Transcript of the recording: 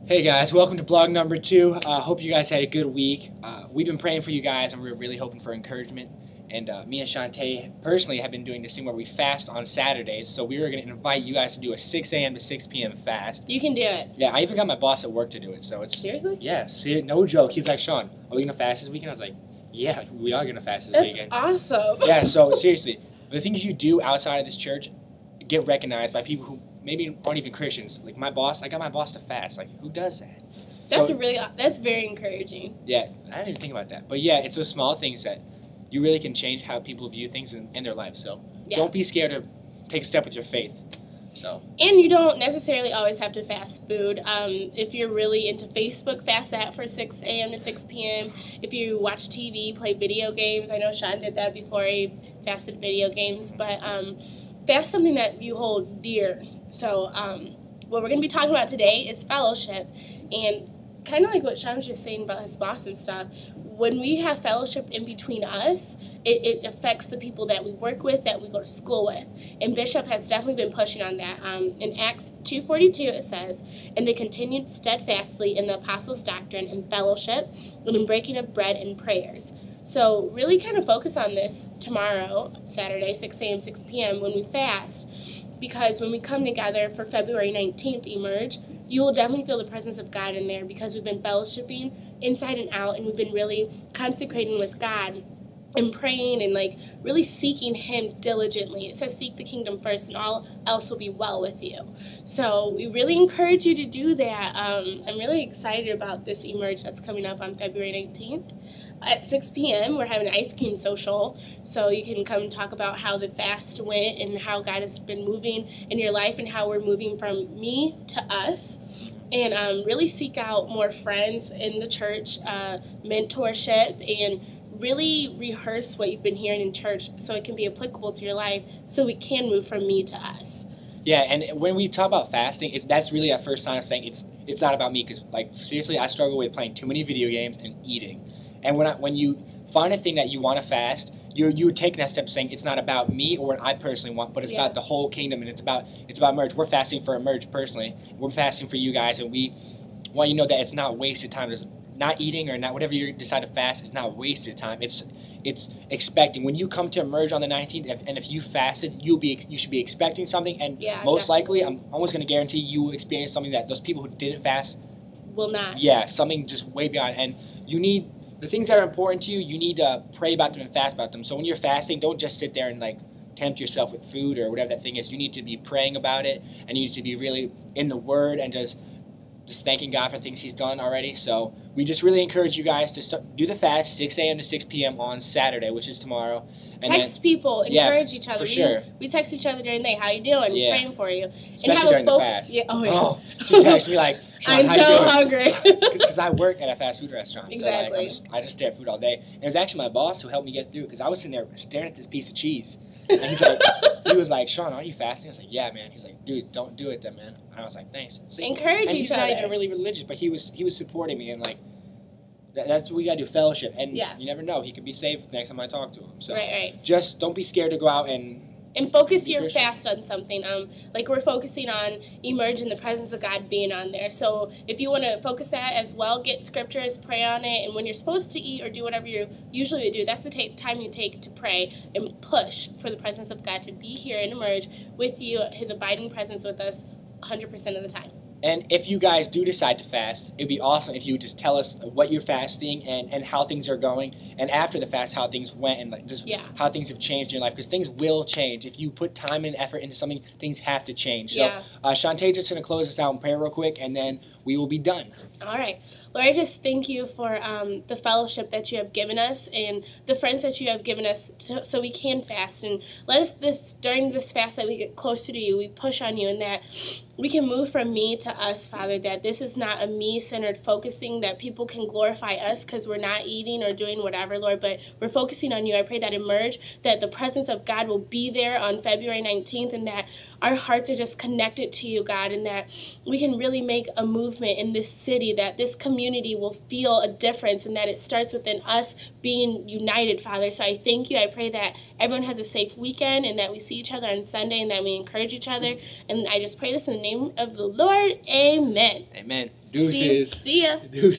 Hey guys, welcome to blog number 2. Hope you guys had a good week. We've been praying for you guys and we're really hoping for encouragement. And me and Shantae personally have been doing this thing where we fast on Saturdays. So we are going to invite you guys to do a 6 a.m. to 6 p.m. fast. You can do it. Yeah, I even got my boss at work to do it. So it's Seriously? Yeah, no joke. He's like, Sean, are we going to fast this weekend? I was like, yeah, we are going to fast this That's weekend. awesome. Yeah, so seriously, the things you do outside of this church get recognized by people who maybe aren't even Christians. Like my boss, I got my boss to fast. Like, who does that? That's very encouraging. Yeah, I didn't even think about that. But yeah, it's those small things that you really can change how people view things in their life. So don't be scared to take a step with your faith. So. And you don't necessarily always have to fast food. If you're really into Facebook, fast that for 6 a.m. to 6 p.m. If you watch TV, play video games. I know Sean did that before he fasted video games. But fast something that you hold dear. So what we're going to be talking about today is fellowship. And kind of like what Sean was just saying about his boss and stuff, when we have fellowship in between us, it affects the people that we work with, that we go to school with. And Bishop has definitely been pushing on that. In Acts 2:42 it says, "And they continued steadfastly in the apostles' doctrine and fellowship, and in breaking of bread and prayers." So really kind of focus on this tomorrow, Saturday, 6 a.m., 6 p.m. when we fast. Because when we come together for February 19th, Emerge, you will definitely feel the presence of God in there because we've been fellowshipping inside and out, and we've been really consecrating with God and praying and like really seeking Him diligently. It says seek the kingdom first and all else will be well with you. So we really encourage you to do that. I'm really excited about this Emerge that's coming up on February 19th. At 6 p.m. we're having an ice cream social, so you can come and talk about how the fast went and how God has been moving in your life and how we're moving from me to us. And really seek out more friends in the church, mentorship, and really rehearse what you've been hearing in church so it can be applicable to your life so we can move from me to us. Yeah, and when we talk about fasting, that's really our first sign of saying it's not about me, because like seriously, I struggle with playing too many video games and eating. And when you find a thing that you want to fast, you're taking that step saying it's not about me or what I personally want, but it's about the whole kingdom, and it's about Emerge. We're fasting for Emerge personally. We're fasting for you guys, and we want you to know that it's not wasted time. There's not eating or not whatever you decide to fast. It's not wasted time. It's expecting. When you come to Emerge on the 19th, and if you fasted, you should be expecting something, and most likely, I'm almost going to guarantee you will experience something that those people who didn't fast will not. Yeah, something just way beyond. And you need the things that are important to you. You need to pray about them and fast about them. So when you're fasting, don't just sit there and like tempt yourself with food or whatever that thing is. You need to be praying about it, and you need to be really in the Word and just thanking God for things He's done already. So we just really encourage you guys to do the fast 6 a.m. to 6 p.m. on Saturday, which is tomorrow. And text people, encourage each other. For sure. We text each other during the day. How you doing? Praying for you. Especially and have during the fast. Yeah. Oh, yeah. Oh, she texts me like, I'm so hungry. Because I work at a fast food restaurant. Exactly. So like, I just stare at food all day. And it was actually my boss who helped me get through it, because I was sitting there staring at this piece of cheese. And he was like, Sean, are you fasting? I was like, yeah, man. He's like, dude, don't do it then, man. And I was like, thanks. So, encourage each other. He's not even really religious, but he was supporting me, and like that's what we gotta do, fellowship. And you never know, he could be saved the next time I talk to him. So just don't be scared to go out and focus your fast on something. Like we're focusing on Emerge in the presence of God being on there. So if you want to focus that as well, get scriptures, pray on it, and when you're supposed to eat or do whatever you usually do, that's the time you take to pray and push for the presence of God to be here and Emerge with you, His abiding presence with us 100% of the time. And if you guys do decide to fast, it'd be awesome if you would just tell us what you're fasting and how things are going, and after the fast how things went, and like just how things have changed in your life, because things will change. If you put time and effort into something, things have to change. So Shantae's just going to close us out in prayer real quick, and then we will be done. All right. Lord, I just thank you for the fellowship that you have given us and the friends that you have given us so we can fast. And let us during this fast that we get closer to you, we push on you, and that we can move from me to us, Father, that this is not a me-centered focusing, that people can glorify us because we're not eating or doing whatever, Lord, but we're focusing on you. I pray that Emerge, that the presence of God will be there on February 19th, and that our hearts are just connected to you, God, and that we can really make a movement in this city, that this community will feel a difference, and that it starts within us being united, Father. So I thank you. I pray that everyone has a safe weekend and that we see each other on Sunday and that we encourage each other. And I just pray this in the name of the Lord. Amen. Amen. Deuces. See ya. Deuces.